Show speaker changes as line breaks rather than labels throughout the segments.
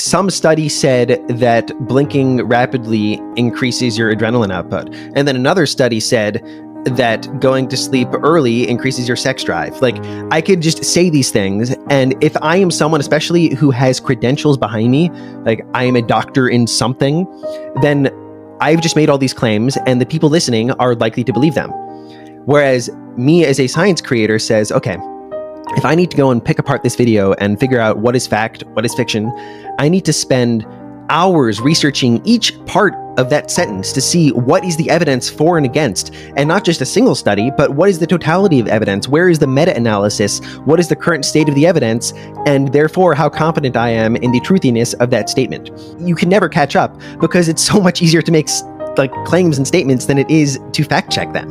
some study said that blinking rapidly increases your adrenaline output. And then another study said that going to sleep early increases your sex drive. Like, I could just say these things, and if I am someone, especially who has credentials behind me, like I am a doctor in something, then I've just made all these claims, and the people listening are likely to believe them. Whereas me as a science creator says, okay, if I need to go and pick apart this video and figure out what is fact, what is fiction, I need to spend hours researching each part of that sentence to see what is the evidence for and against, and not just a single study, but what is the totality of evidence? Where is the meta-analysis? What is the current state of the evidence? And therefore, how confident I am in the truthiness of that statement. You can never catch up because it's so much easier to make claims and statements than it is to fact check them.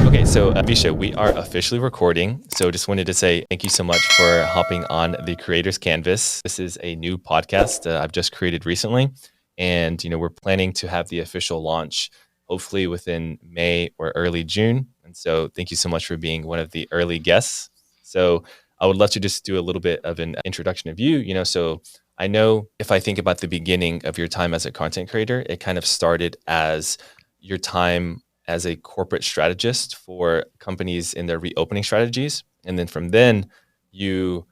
Okay, so Avisha, we are officially recording. So just wanted to say thank you so much for hopping on the Creators Canvas. This is a new podcast I've just created recently. And, we're planning to have the official launch hopefully within May or early June. And so thank you so much for being one of the early guests. So I would love to just do a little bit of an introduction of you, so I know if I think about the beginning of your time as a content creator, it kind of started as your time as a corporate strategist for companies in their reopening strategies. And then from then, you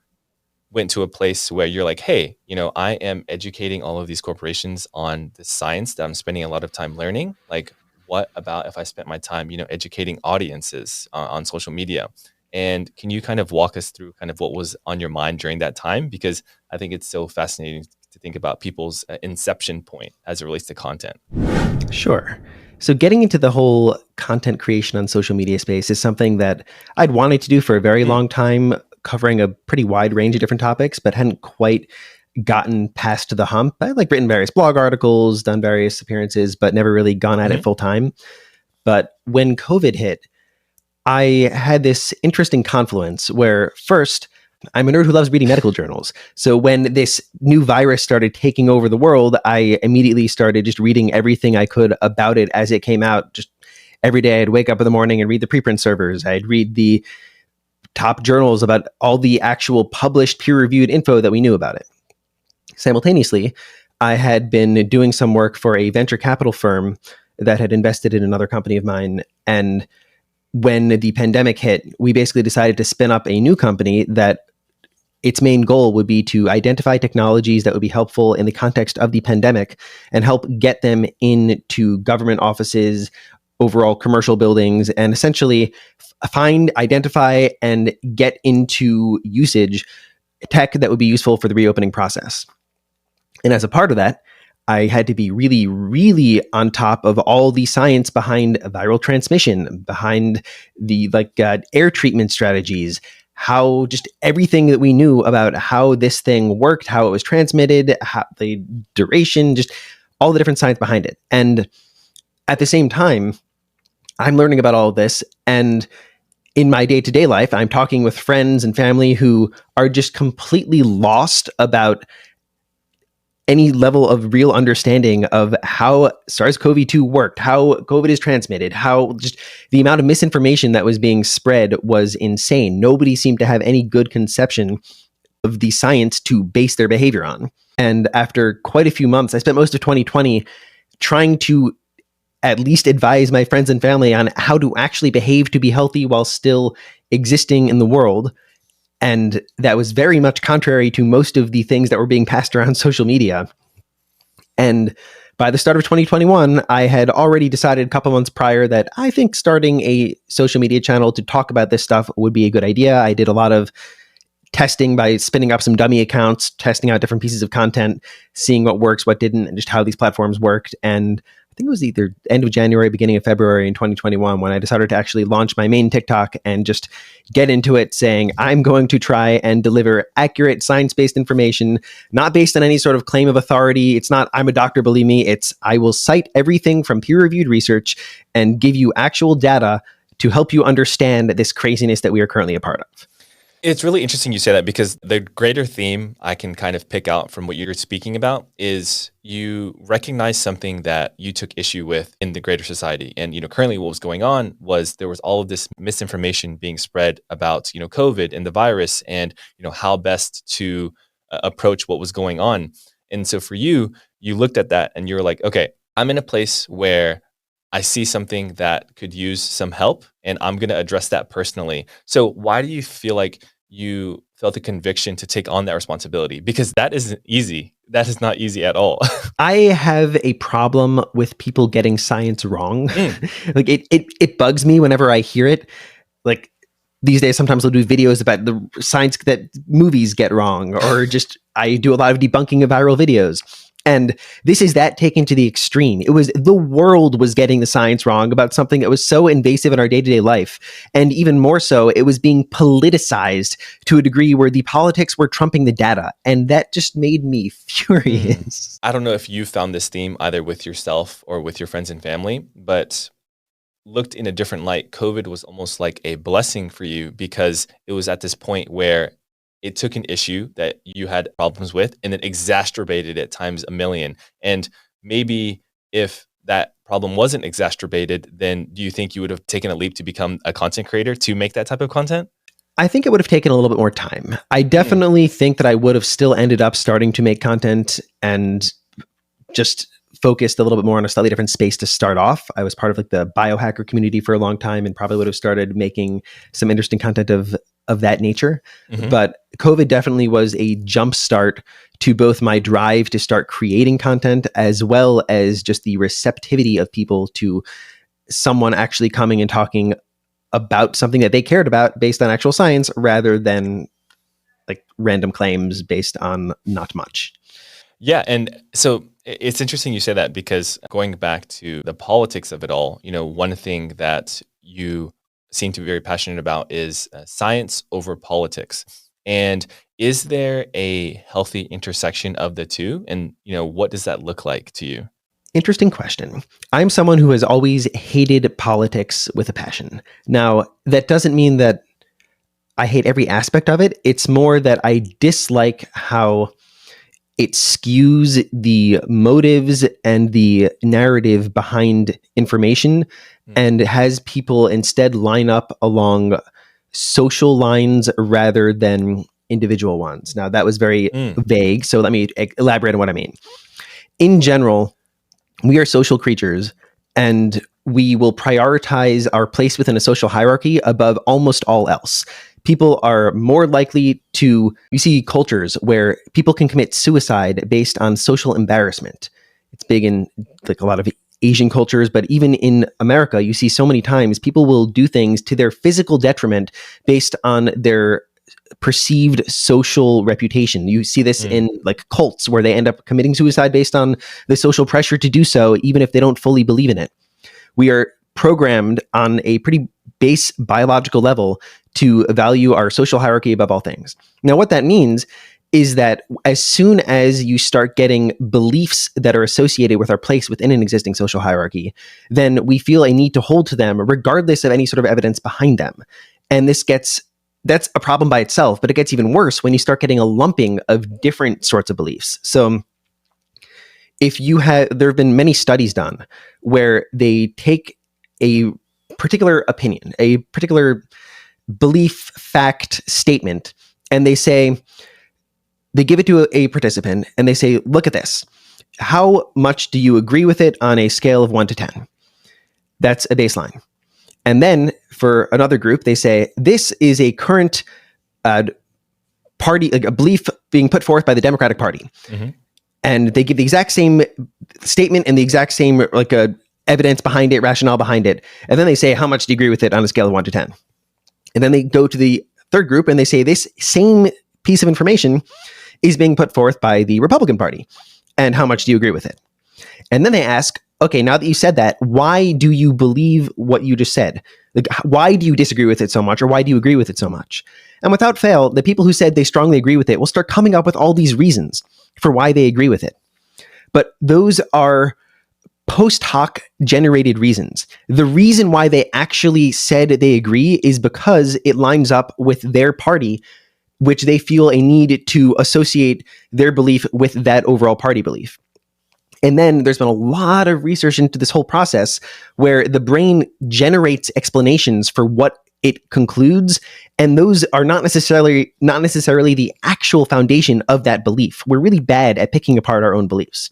went to a place where you're like, hey, I am educating all of these corporations on the science that I'm spending a lot of time learning. Like, what about if I spent my time, educating audiences on social media? And can you kind of walk us through kind of what was on your mind during that time? Because I think it's so fascinating to think about people's inception point as it relates to content.
Sure. So getting into the whole content creation on social media space is something that I'd wanted to do for a very long time, covering a pretty wide range of different topics, but hadn't quite gotten past the hump. I written various blog articles, done various appearances, but never really gone at it full time. But when COVID hit, I had this interesting confluence where first, I'm a nerd who loves reading medical journals. So when this new virus started taking over the world, I immediately started just reading everything I could about it as it came out. Just every day I'd wake up in the morning and read the preprint servers. I'd read the top journals about all the actual published peer-reviewed info that we knew about it. Simultaneously, I had been doing some work for a venture capital firm that had invested in another company of mine, and when the pandemic hit, we basically decided to spin up a new company that its main goal would be to identify technologies that would be helpful in the context of the pandemic and help get them into government offices, overall commercial buildings, and essentially find, identify, and get into usage tech that would be useful for the reopening process. And as a part of that, I had to be really, really on top of all the science behind viral transmission, behind the air treatment strategies, how just everything that we knew about how this thing worked, how it was transmitted, how the duration, just all the different science behind it. And at the same time, I'm learning about all of this. And in my day-to-day life, I'm talking with friends and family who are just completely lost about any level of real understanding of how SARS-CoV-2 worked, how COVID is transmitted, how just the amount of misinformation that was being spread was insane. Nobody seemed to have any good conception of the science to base their behavior on. And after quite a few months, I spent most of 2020 trying to at least advise my friends and family on how to actually behave to be healthy while still existing in the world. And that was very much contrary to most of the things that were being passed around social media. And by the start of 2021, I had already decided a couple months prior that I think starting a social media channel to talk about this stuff would be a good idea. I did a lot of testing by spinning up some dummy accounts, testing out different pieces of content, seeing what works, what didn't, and just how these platforms worked. And I think it was either end of January, beginning of February in 2021 when I decided to actually launch my main TikTok and just get into it saying, I'm going to try and deliver accurate science-based information, not based on any sort of claim of authority. It's not, I'm a doctor, believe me. It's, I will cite everything from peer-reviewed research and give you actual data to help you understand this craziness that we are currently a part of.
It's really interesting you say that because the greater theme I can kind of pick out from what you're speaking about is you recognize something that you took issue with in the greater society. And, currently what was going on was there was all of this misinformation being spread about, COVID and the virus and, how best to approach what was going on. And so for you, you looked at that and you were like, okay, I'm in a place where I see something that could use some help and I'm going to address that personally. So why do you feel like you felt a conviction to take on that responsibility? Because that isn't easy. That is not easy at all.
I have a problem with people getting science wrong. Like it bugs me whenever I hear it. Like these days, sometimes they'll do videos about the science that movies get wrong, or just I do a lot of debunking of viral videos. And this is that taken to the extreme. It was the world was getting the science wrong about something that was so invasive in our day-to-day life. And even more so, it was being politicized to a degree where the politics were trumping the data. And that just made me furious.
I don't know if you found this theme either with yourself or with your friends and family, but looked in a different light, COVID was almost like a blessing for you because it was at this point where it took an issue that you had problems with and then exacerbated it times a million. And maybe if that problem wasn't exacerbated, then do you think you would have taken a leap to become a content creator to make that type of content?
I think it would have taken a little bit more time. I definitely think that I would have still ended up starting to make content and just focused a little bit more on a slightly different space to start off. I was part of like the biohacker community for a long time and probably would have started making some interesting content of that nature. But COVID definitely was a jump start to both my drive to start creating content as well as just the receptivity of people to someone actually coming and talking about something that they cared about based on actual science rather than like random claims based on not much.
Yeah. And so it's interesting you say that because going back to the politics of it all, one thing that you seem to be very passionate about is science over politics. And is there a healthy intersection of the two? And, what does that look like to you?
Interesting question. I'm someone who has always hated politics with a passion. Now, that doesn't mean that I hate every aspect of it. It's more that I dislike how it skews the motives and the narrative behind information and has people instead line up along social lines rather than individual ones. Now, that was very vague, so let me elaborate on what I mean. In general, we are social creatures and we will prioritize our place within a social hierarchy above almost all else. People are more likely to, you see cultures where people can commit suicide based on social embarrassment. It's big in like a lot of Asian cultures, but even in America, you see so many times people will do things to their physical detriment based on their perceived social reputation. You see this in like cults where they end up committing suicide based on the social pressure to do so, even if they don't fully believe in it. We are programmed on a pretty base biological level to value our social hierarchy above all things. Now, what that means is that as soon as you start getting beliefs that are associated with our place within an existing social hierarchy, then we feel a need to hold to them regardless of any sort of evidence behind them. And that's a problem by itself, but it gets even worse when you start getting a lumping of different sorts of beliefs. So there have been many studies done where they take a particular opinion, a particular belief, fact, statement, and they give it to a participant and they say, look at this. How much do you agree with it on a scale of 1 to 10? That's a baseline. And then for another group, they say, this is a current party, like a belief being put forth by the Democratic Party. And they give the exact same statement and the exact same evidence behind it, rationale behind it. And then they say, how much do you agree with it on a scale of 1 to 10? And then they go to the third group and they say, this same piece of information is being put forth by the Republican Party. And how much do you agree with it? And then they ask, okay, now that you said that, why do you believe what you just said? Like, why do you disagree with it so much? Or why do you agree with it so much? And without fail, the people who said they strongly agree with it will start coming up with all these reasons for why they agree with it. But those are post hoc generated reasons. The reason why they actually said they agree is because it lines up with their party, which they feel a need to associate their belief with that overall party belief. And then there's been a lot of research into this whole process where the brain generates explanations for what it concludes, and those are not necessarily the actual foundation of that belief. We're really bad at picking apart our own beliefs.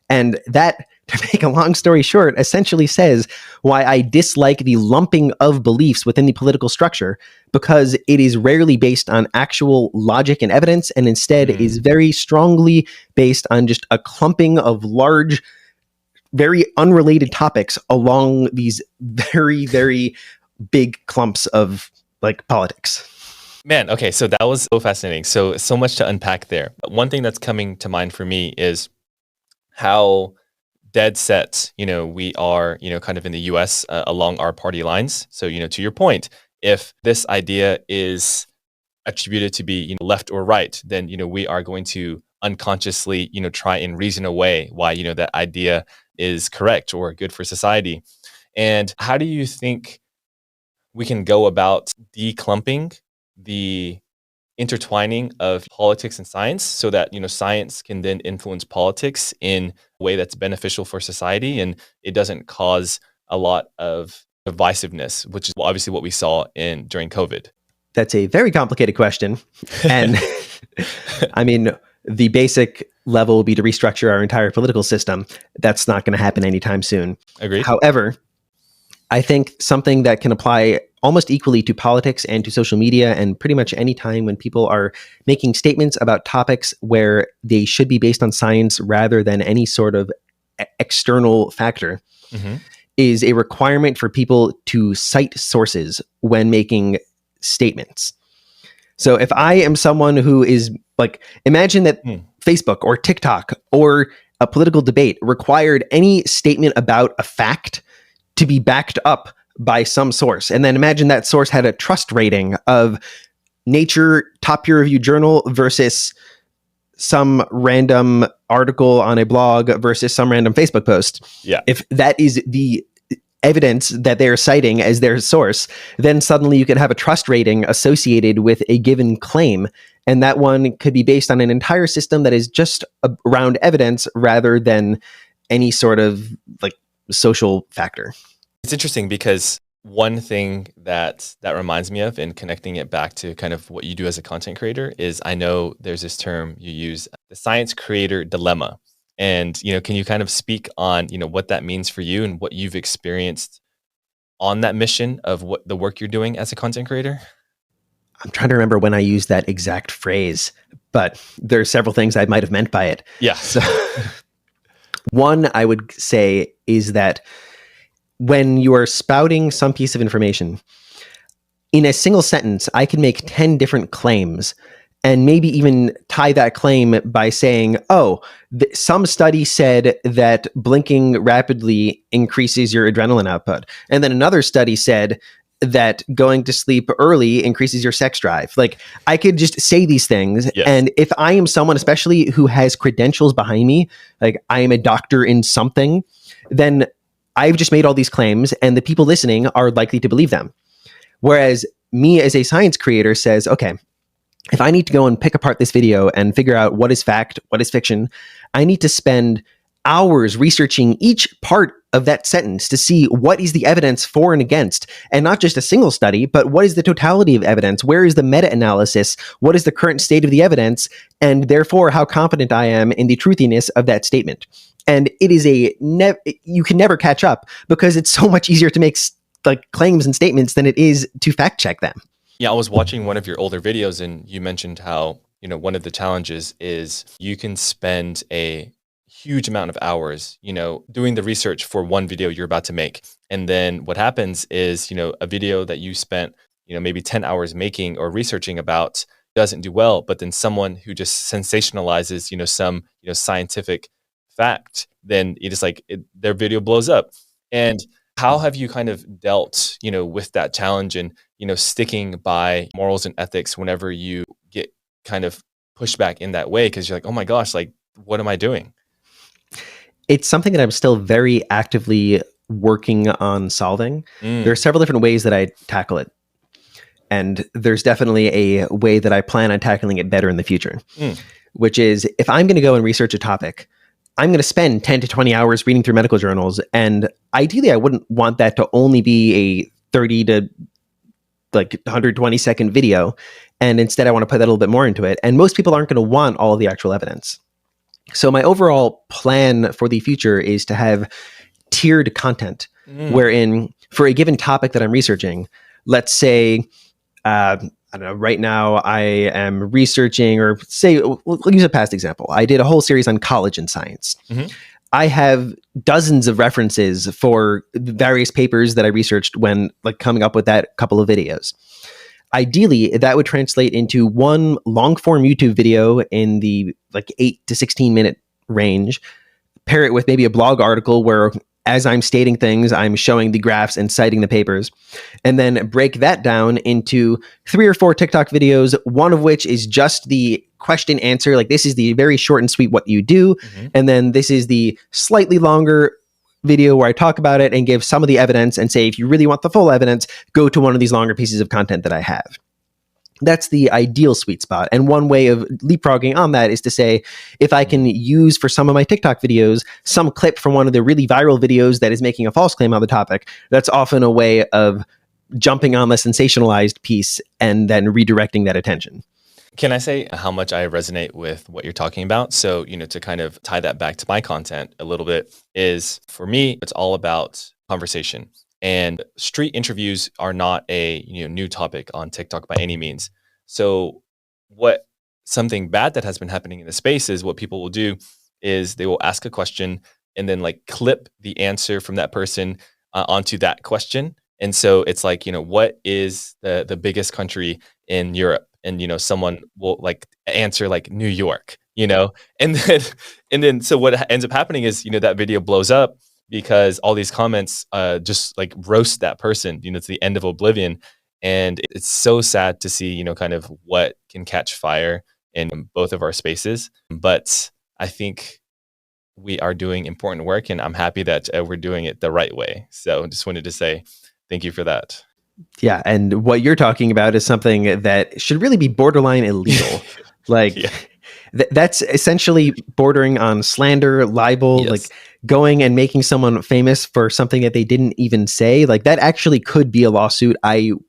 And that, to make a long story short, essentially says why I dislike the lumping of beliefs within the political structure, because it is rarely based on actual logic and evidence, and instead is very strongly based on just a clumping of large, very unrelated topics along these very, very big clumps of like politics.
Man, okay, so that was so fascinating. So much to unpack there. One thing that's coming to mind for me is how dead set, we are, kind of in the US along our party lines. So, to your point, if this idea is attributed to be, left or right, then, we are going to unconsciously, try and reason away why, that idea is correct or good for society. And how do you think we can go about declumping the intertwining of politics and science so that science can then influence politics in a way that's beneficial for society and it doesn't cause a lot of divisiveness, which is obviously what we saw during COVID?
That's a very complicated question. And I mean, the basic level will be to restructure our entire political system. That's not going to happen anytime soon.
Agreed.
However, I think something that can apply almost equally to politics and to social media, and pretty much any time when people are making statements about topics where they should be based on science rather than any sort of external factor, is a requirement for people to cite sources when making statements. So if I am someone who is like, imagine that Facebook or TikTok or a political debate required any statement about a fact to be backed up by some source. And then imagine that source had a trust rating of Nature top peer reviewed journal versus some random article on a blog versus some random Facebook post.
Yeah.
If that is the evidence that they're citing as their source, then suddenly you could have a trust rating associated with a given claim. And that one could be based on an entire system that is just around evidence rather than any sort of like social factor.
It's interesting because one thing that reminds me of, and connecting it back to kind of what you do as a content creator, is I know there's this term you use, the science creator dilemma. And, can you kind of speak on, what that means for you and what you've experienced on that mission of what the work you're doing as a content creator?
I'm trying to remember when I used that exact phrase, but there are several things I might have meant by it.
Yeah.
So, one I would say is that when you are spouting some piece of information, in a single sentence, I can make 10 different claims and maybe even tie that claim by saying, some study said that blinking rapidly increases your adrenaline output. And then another study said that going to sleep early increases your sex drive. Like, I could just say these things. Yes. And if I am someone, especially who has credentials behind me, like I am a doctor in something, then I've just made all these claims and the people listening are likely to believe them. Whereas me as a science creator says, okay, if I need to go and pick apart this video and figure out what is fact, what is fiction, I need to spend hours researching each part of that sentence to see what is the evidence for and against, and not just a single study, but what is the totality of evidence? Where is the meta-analysis? What is the current state of the evidence? And therefore, how confident I am in the truthiness of that statement. And it is you can never catch up because it's so much easier to make like claims and statements than it is to fact check them.
Yeah, I was watching one of your older videos and you mentioned how, one of the challenges is you can spend a huge amount of hours, doing the research for one video you're about to make. And then what happens is, a video that you spent, maybe 10 hours making or researching about doesn't do well, but then someone who just sensationalizes, some, scientific fact, then their video blows up. And how have you kind of dealt, with that challenge and, sticking by morals and ethics whenever you get kind of pushed back in that way? Because you're like, oh my gosh, like, what am I doing?
It's something that I'm still very actively working on solving. There are several different ways that I tackle it. And there's definitely a way that I plan on tackling it better in the future, which is if I'm going to go and research a topic, I'm going to spend 10 to 20 hours reading through medical journals. And ideally, I wouldn't want that to only be a 30 to like 120-second video, and instead I want to put that a little bit more into it. And most people aren't going to want all of the actual evidence. So my overall plan for the future is to have tiered content, wherein for a given topic that I'm researching, let's say, I don't know, right now I am researching, or say, we'll use a past example. I did a whole series on college and science. I have dozens of references for various papers that I researched when like coming up with that couple of videos. Ideally, that would translate into one long form YouTube video in the like 8 to 16 minute range, pair it with maybe a blog article where, as I'm stating things, I'm showing the graphs and citing the papers, and then break that down into 3 or 4 TikTok videos, one of which is just the question answer. Like, this is the very short and sweet what you do. And then this is the slightly longer video where I talk about it and give some of the evidence and say, if you really want the full evidence, go to one of these longer pieces of content that I have. That's the ideal sweet spot. And one way of leapfrogging on that is to say, if I can use for some of my TikTok videos, some clip from one of the really viral videos that is making a false claim on the topic, that's often a way of jumping on the sensationalized piece and then redirecting that attention.
Can I say how much I resonate with what you're talking about? So, to kind of tie that back to my content a little bit is, for me, it's all about conversation. And street interviews are not a new topic on TikTok by any means. So something bad that has been happening in the space is what people will do is they will ask a question and then like clip the answer from that person onto that question. And so it's like, what is the biggest country in Europe? And someone will like answer like New York, and then so what ends up happening is that video blows up, because all these comments just like roast that person. It's the end of oblivion. And it's so sad to see, kind of what can catch fire in both of our spaces. But I think we are doing important work, and I'm happy that we're doing it the right way. So just wanted to say thank you for that.
Yeah. And what you're talking about is something that should really be borderline illegal. Like, that's essentially bordering on slander, libel, like going and making someone famous for something that they didn't even say. Like, that actually could be a lawsuit. I'm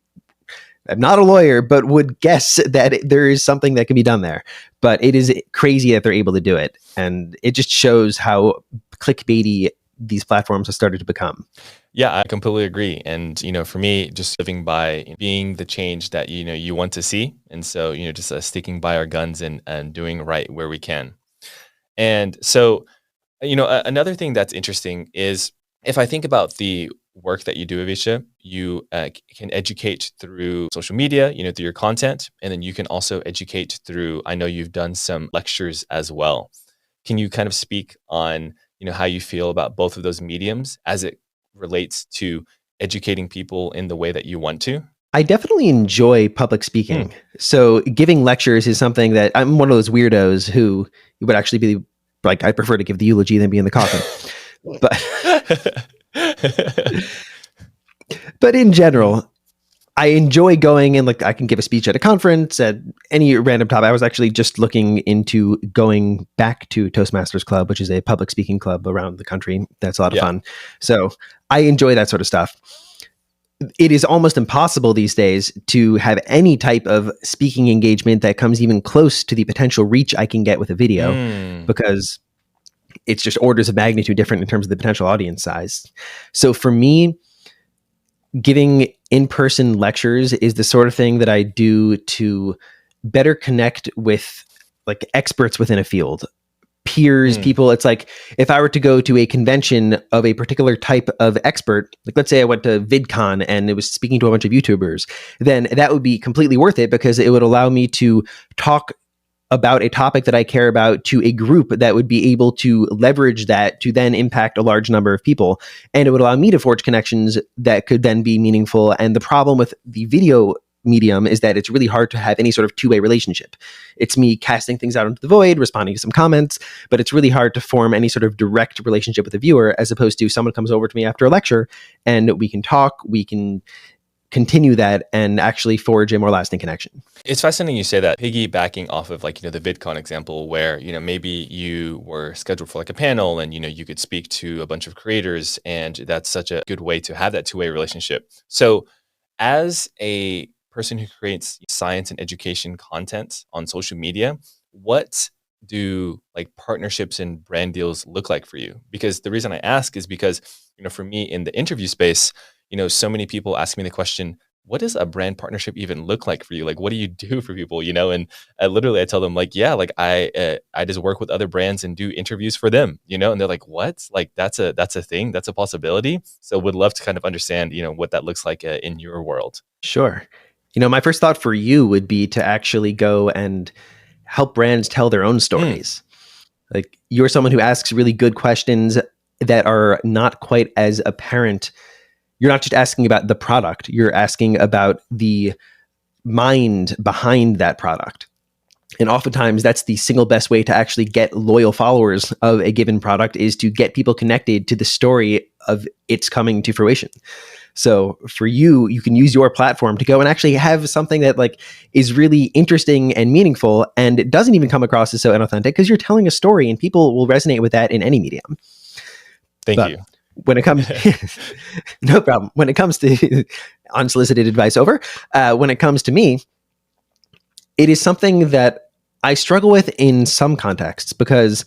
not a lawyer, but would guess that there is something that can be done there. But it is crazy that they're able to do it. And it just shows how clickbaity these platforms have started to become.
Yeah, I completely agree. And, for me, just living by being the change that, you want to see. And so, just sticking by our guns and doing right where we can. And so, another thing that's interesting is, if I think about the work that you do, Avisha, you can educate through social media, through your content. And then you can also educate through, I know you've done some lectures as well. Can you kind of speak on, how you feel about both of those mediums as it relates to educating people in the way that you want to?
I definitely enjoy public speaking. So giving lectures is something that I'm one of those weirdos who would actually be like, I prefer to give the eulogy than be in the coffin. But in general, I enjoy going and like I can give a speech at a conference, at any random topic. I was actually just looking into going back to Toastmasters Club, which is a public speaking club around the country. That's a lot of fun. So I enjoy that sort of stuff. It is almost impossible these days to have any type of speaking engagement that comes even close to the potential reach I can get with a video, because it's just orders of magnitude different in terms of the potential audience size. So for me, giving in-person lectures is the sort of thing that I do to better connect with like experts within a field, peers, people. It's like, if I were to go to a convention of a particular type of expert, like let's say I went to VidCon and it was speaking to a bunch of YouTubers, then that would be completely worth it, because it would allow me to talk about a topic that I care about to a group that would be able to leverage that to then impact a large number of people. And it would allow me to forge connections that could then be meaningful. And the problem with the video medium is that it's really hard to have any sort of two-way relationship. It's me casting things out into the void, responding to some comments, but it's really hard to form any sort of direct relationship with the viewer, as opposed to someone comes over to me after a lecture and we can talk, we can continue that and actually forge a more lasting connection.
It's fascinating you say that, piggybacking off of like, the VidCon example where, maybe you were scheduled for like a panel and, you could speak to a bunch of creators, and that's such a good way to have that two-way relationship. So as a person who creates science and education content on social media, what do like partnerships and brand deals look like for you? Because the reason I ask is because, for me in the interview space, so many people ask me the question, what does a brand partnership even look like for you? Like, what do you do for people, And literally I tell them like, yeah, like I just work with other brands and do interviews for them, and they're like, what? Like, that's a thing, that's a possibility. So would love to kind of understand, what that looks like in your world.
Sure. My first thought for you would be to actually go and help brands tell their own stories. Like, you're someone who asks really good questions that are not quite as apparent. You're not just asking about the product, you're asking about the mind behind that product. And oftentimes that's the single best way to actually get loyal followers of a given product, is to get people connected to the story of its coming to fruition. So for you, you can use your platform to go and actually have something that like is really interesting and meaningful, and it doesn't even come across as so inauthentic because you're telling a story and people will resonate with that in any medium.
Thank you.
When it comes, no problem. When it comes to unsolicited advice over, when it comes to me, it is something that I struggle with in some contexts because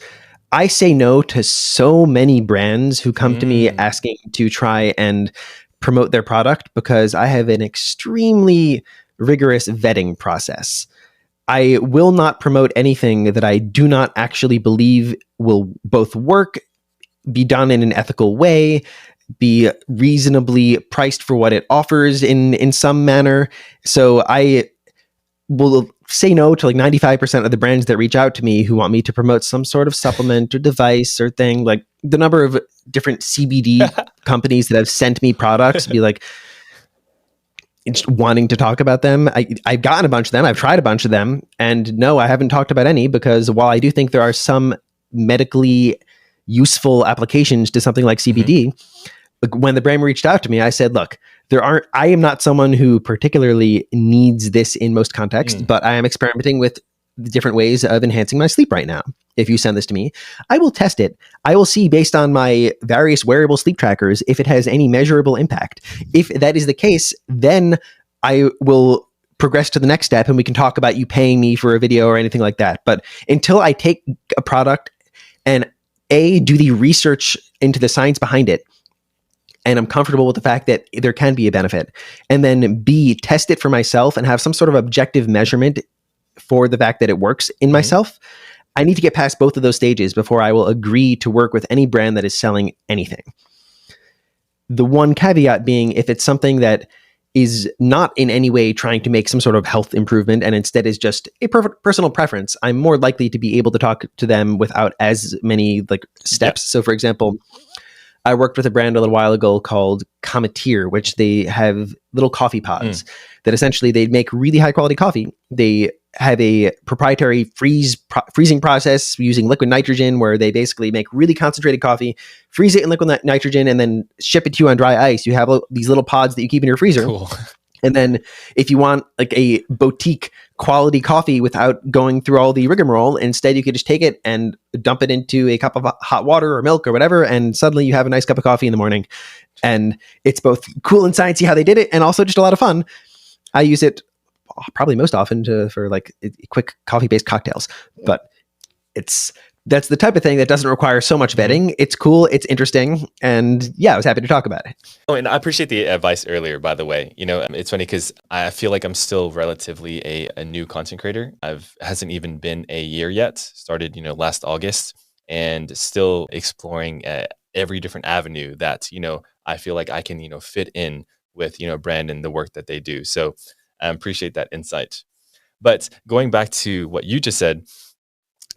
I say no to so many brands who come to me asking to try and promote their product because I have an extremely rigorous vetting process. I will not promote anything that I do not actually believe will both work, be done in an ethical way, be reasonably priced for what it offers in some manner. So I will say no to like 95% of the brands that reach out to me who want me to promote some sort of supplement or device or thing. Like, the number of different CBD companies that have sent me products, be like wanting to talk about them. I've gotten a bunch of them. I've tried a bunch of them. And no, I haven't talked about any, because while I do think there are some medically useful applications to something like CBD, when the brand reached out to me, I said, look, I am not someone who particularly needs this in most contexts, but I am experimenting with the different ways of enhancing my sleep right now. If you send this to me, I will test it. I will see, based on my various wearable sleep trackers, if it has any measurable impact. If that is the case, then I will progress to the next step and we can talk about you paying me for a video or anything like that. But until I take a product and do the research into the science behind it, and I'm comfortable with the fact that there can be a benefit, and then B, test it for myself and have some sort of objective measurement for the fact that it works in myself, I need to get past both of those stages before I will agree to work with any brand that is selling anything. The one caveat being, if it's something that is not in any way trying to make some sort of health improvement and instead is just a personal preference, I'm more likely to be able to talk to them without as many like steps. So for example, I worked with a brand a little while ago called Cometeer, which they have little coffee pods that essentially they make really high quality coffee. They have a proprietary freezing process using liquid nitrogen, where they basically make really concentrated coffee, freeze it in liquid nitrogen, and then ship it to you on dry ice. You have these little pods that you keep in your freezer.
Cool.
And then if you want like a boutique quality coffee without going through all the rigmarole, instead you could just take it and dump it into a cup of hot water or milk or whatever, and suddenly you have a nice cup of coffee in the morning. And it's both cool and sciencey how they did it, and also just a lot of fun. I use it probably most often for like quick coffee-based cocktails, but that's the type of thing that doesn't require so much vetting. It's cool, it's interesting, and yeah, I was happy to talk about it.
Oh, and I appreciate the advice earlier, by the way. It's funny because I feel like I'm still relatively a new content creator. Hasn't even been a year yet. Started, last August, and still exploring every different avenue that, I feel like I can, fit in with, brand and the work that they do. So I appreciate that insight. But going back to what you just said,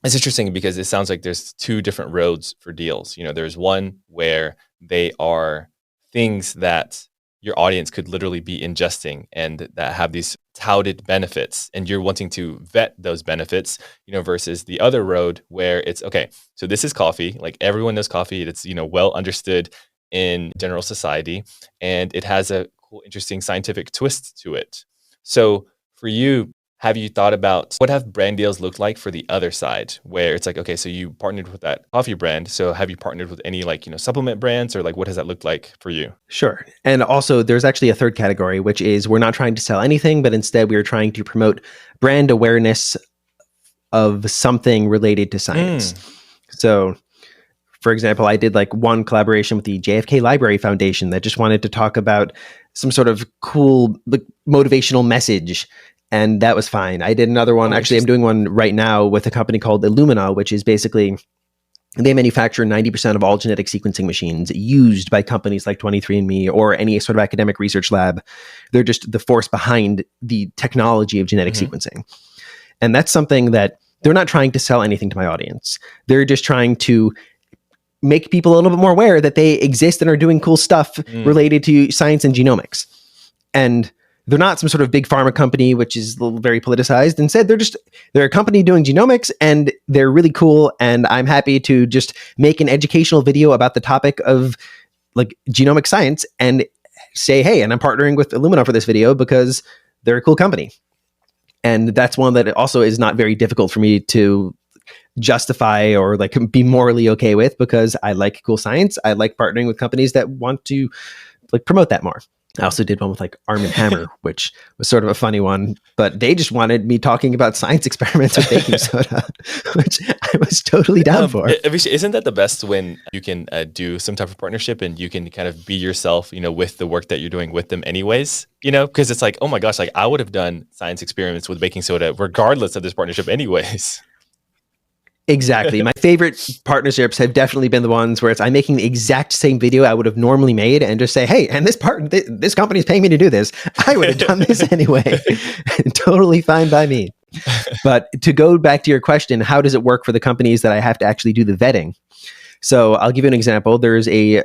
it's interesting because it sounds like there's two different roads for deals. There's one where they are things that your audience could literally be ingesting and that have these touted benefits, and you're wanting to vet those benefits, versus the other road where it's, okay, so this is coffee. Like, everyone knows coffee. It's, well understood in general society, and it has a cool, interesting scientific twist to it. So for you, have you thought about what have brand deals looked like for the other side where it's like, okay, so you partnered with that coffee brand. So have you partnered with any like, supplement brands or like what has that looked like for you?
Sure. And also, there's actually a third category, which is we're not trying to sell anything, but instead we are trying to promote brand awareness of something related to science. So, for example, I did like one collaboration with the JFK Library Foundation that just wanted to talk about some sort of cool like, motivational message. And that was fine. I did another one. Actually, I'm doing one right now with a company called Illumina, which is basically they manufacture 90% of all genetic sequencing machines used by companies like 23andMe or any sort of academic research lab. They're just the force behind the technology of genetic sequencing. And that's something that they're not trying to sell anything to my audience. They're just trying to make people a little bit more aware that they exist and are doing cool stuff related to science and genomics. And they're not some sort of big pharma company, which is a little very politicized. Instead, they're a company doing genomics and they're really cool. And I'm happy to just make an educational video about the topic of like genomic science and say, hey, and I'm partnering with Illumina for this video because they're a cool company. And that's one that also is not very difficult for me to justify or like be morally okay with because I like cool science. I like partnering with companies that want to like promote that more. I also did one with like Arm & Hammer, which was sort of a funny one, but they just wanted me talking about science experiments with baking soda, which I was totally down for.
Avisha, isn't that the best when you can do some type of partnership and you can kind of be yourself, with the work that you're doing with them anyways, because it's like, oh my gosh, like I would have done science experiments with baking soda regardless of this partnership anyways.
Exactly. My favorite partnerships have definitely been the ones where I'm making the exact same video I would have normally made and just say, hey, and this company is paying me to do this. I would have done this anyway. Totally fine by me. But to go back to your question, how does it work for the companies that I have to actually do the vetting? So I'll give you an example. There's a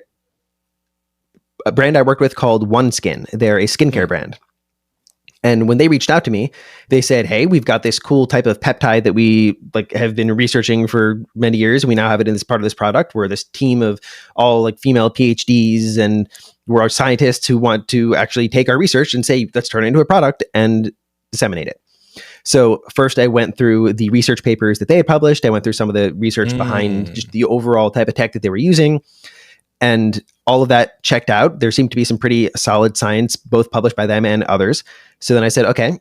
brand I worked with called OneSkin. They're a skincare brand. And when they reached out to me, they said, hey, we've got this cool type of peptide that we like have been researching for many years. We now have it in this part of this product. We're this team of all like female PhDs and we're our scientists who want to actually take our research and say, let's turn it into a product and disseminate it. So first I went through the research papers that they had published. I went through some of the research behind just the overall type of tech that they were using. And all of that checked out. There seemed to be some pretty solid science, both published by them and others. So then I said, okay,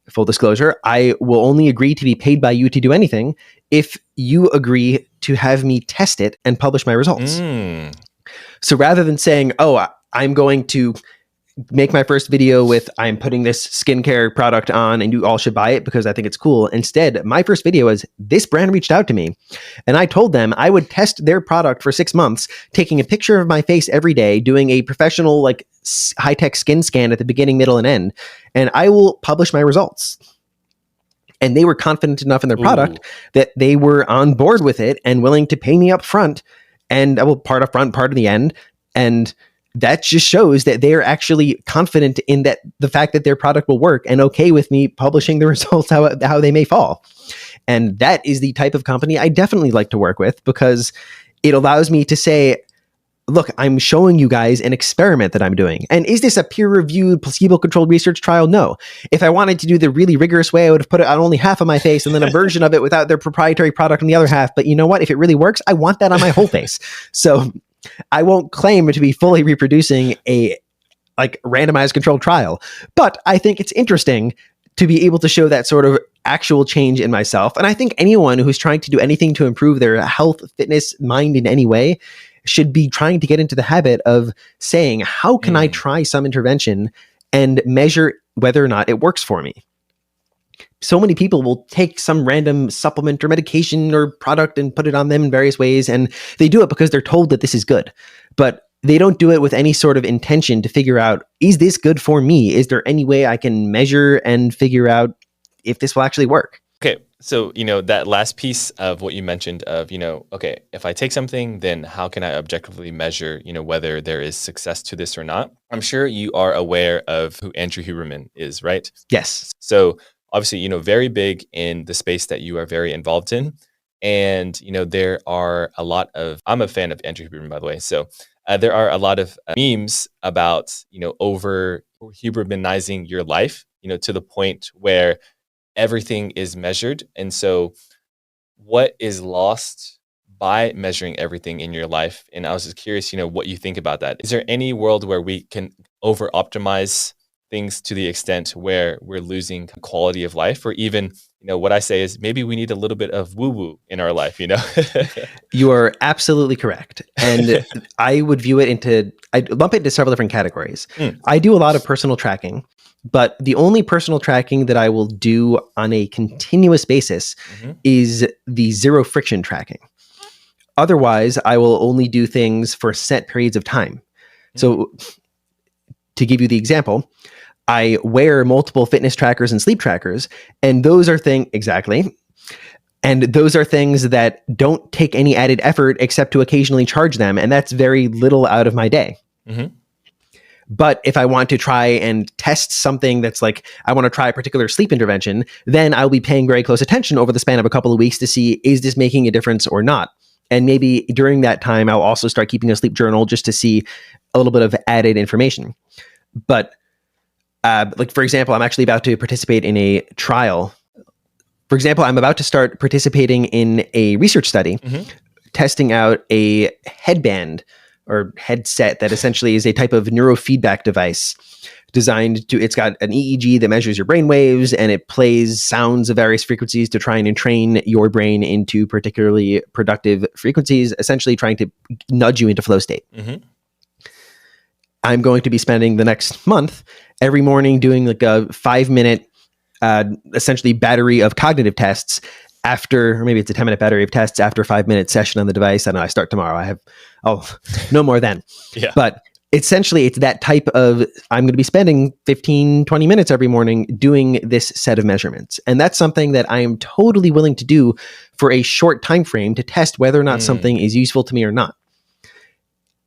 full disclosure, I will only agree to be paid by you to do anything if you agree to have me test it and publish my results. So rather than saying, oh, I'm going to make my first video with I'm putting this skincare product on and you all should buy it because I think it's cool. Instead, my first video was this brand reached out to me and I told them I would test their product for 6 months, taking a picture of my face every day, doing a professional like high-tech skin scan at the beginning, middle, and end, and I will publish my results. And they were confident enough in their product that they were on board with it and willing to pay me up front, and I will part up front, part in the end. And that just shows that they're actually confident in that the fact that their product will work and okay with me publishing the results how they may fall. And that is the type of company I definitely like to work with because it allows me to say, look, I'm showing you guys an experiment that I'm doing. And is this a peer-reviewed, placebo-controlled research trial? No. If I wanted to do the really rigorous way, I would have put it on only half of my face and then a version of it without their proprietary product on the other half. But you know what? If it really works, I want that on my whole face. So I won't claim to be fully reproducing a like randomized controlled trial, but I think it's interesting to be able to show that sort of actual change in myself. And I think anyone who's trying to do anything to improve their health, fitness, mind in any way should be trying to get into the habit of saying, how can I try some intervention and measure whether or not it works for me? So many people will take some random supplement or medication or product and put it on them in various ways. And they do it because they're told that this is good, but they don't do it with any sort of intention to figure out, is this good for me? Is there any way I can measure and figure out if this will actually work?
Okay. So, that last piece of what you mentioned of, okay, if I take something, then how can I objectively measure, whether there is success to this or not? I'm sure you are aware of who Andrew Huberman is, right?
Yes.
So obviously, very big in the space that you are very involved in. And, there are a lot of, I'm a fan of Andrew Huberman, by the way. So there are a lot of memes about, over Hubermanizing your life, to the point where everything is measured. And so what is lost by measuring everything in your life? And I was just curious, what you think about that. Is there any world where we can over optimize things to the extent where we're losing quality of life? Or even, what I say is maybe we need a little bit of woo woo in our life.
You are absolutely correct. And I would I'd lump it into several different categories. I do a lot of personal tracking, but the only personal tracking that I will do on a continuous basis is the zero friction tracking. Otherwise, I will only do things for set periods of time. So to give you the example, I wear multiple fitness trackers and sleep trackers, and those are And those are things that don't take any added effort except to occasionally charge them. And that's very little out of my day. But if I want to try and test something that's like, I want to try a particular sleep intervention, then I'll be paying very close attention over the span of a couple of weeks to see, is this making a difference or not? And maybe during that time, I'll also start keeping a sleep journal just to see a little bit of added information. But for example, I'm actually about to participate in a trial. For example, I'm about to start participating in a research study, testing out a headband or headset that essentially is a type of neurofeedback device it's got an EEG that measures your brain waves, and it plays sounds of various frequencies to try and entrain your brain into particularly productive frequencies, essentially trying to nudge you into flow state. I'm going to be spending the next month every morning doing like a 5-minute essentially battery of cognitive tests or maybe it's a 10-minute battery of tests after a 5-minute session on the device. I know I start tomorrow. No more then.
Yeah.
But essentially it's that type of, I'm going to be spending 15, 20 minutes every morning doing this set of measurements. And that's something that I am totally willing to do for a short time frame to test whether or not something is useful to me or not.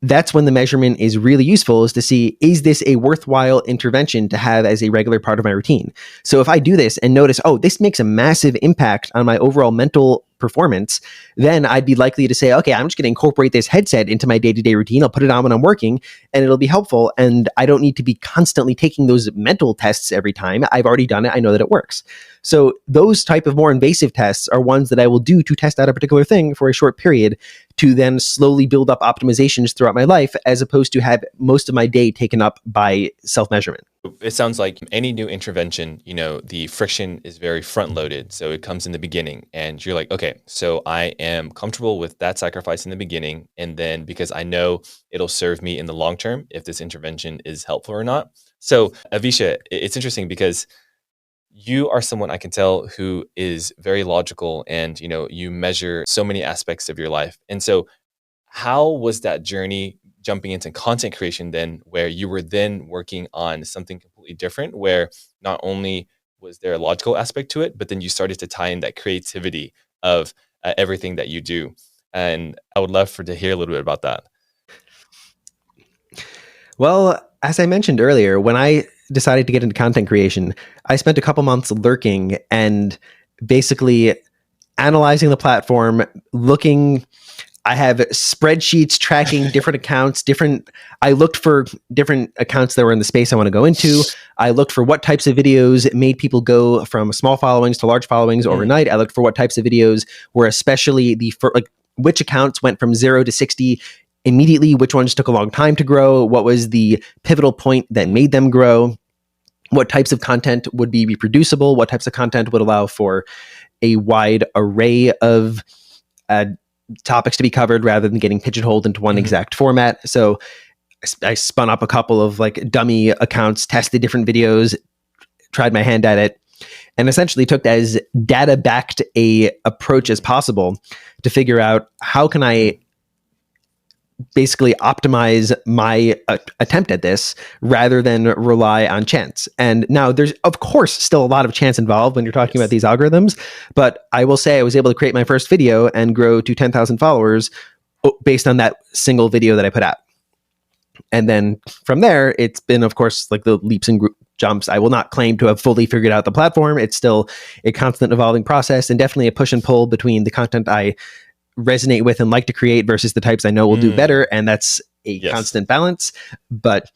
That's when the measurement is really useful, is to see, is this a worthwhile intervention to have as a regular part of my routine? So if I do this and notice, this makes a massive impact on my overall mental performance, then I'd be likely to say, okay, I'm just going to incorporate this headset into my day-to-day routine. I'll put it on when I'm working and it'll be helpful. And I don't need to be constantly taking those mental tests every time. I've already done it. I know that it works. So those type of more invasive tests are ones that I will do to test out a particular thing for a short period to then slowly build up optimizations throughout my life, as opposed to have most of my day taken up by self-measurement.
It sounds like any new intervention, the friction is very front loaded. So it comes in the beginning and you're like, okay, so I am comfortable with that sacrifice in the beginning. And then because I know it'll serve me in the long term, if this intervention is helpful or not. So Avisha, it's interesting because you are someone I can tell who is very logical and, you measure so many aspects of your life. And so how was that journey jumping into content creation then, where you were then working on something completely different, where not only was there a logical aspect to it, but then you started to tie in that creativity of everything that you do? And I would love to hear a little bit about that.
Well, as I mentioned earlier, when I decided to get into content creation, I spent a couple months lurking and basically analyzing the platform, I have spreadsheets tracking different accounts, I looked for different accounts that were in the space I want to go into. I looked for what types of videos made people go from small followings to large followings overnight. I looked for what types of videos were especially which accounts went from 0 to 60 immediately, which ones took a long time to grow, what was the pivotal point that made them grow, what types of content would be reproducible, what types of content would allow for a wide array of topics to be covered rather than getting pigeonholed into one exact format. So I spun up a couple of dummy accounts, tested different videos, tried my hand at it, and essentially took as data-backed a approach as possible to figure out how can I basically optimize my attempt at this rather than rely on chance. And now there's, of course, still a lot of chance involved when you're talking about these algorithms, but I will say I was able to create my first video and grow to 10,000 followers based on that single video that I put out. And then from there, it's been, of course, the leaps and jumps. I will not claim to have fully figured out the platform. It's still a constant evolving process, and definitely a push and pull between the content I resonate with and like to create versus the types I know will do better. And that's a constant balance. But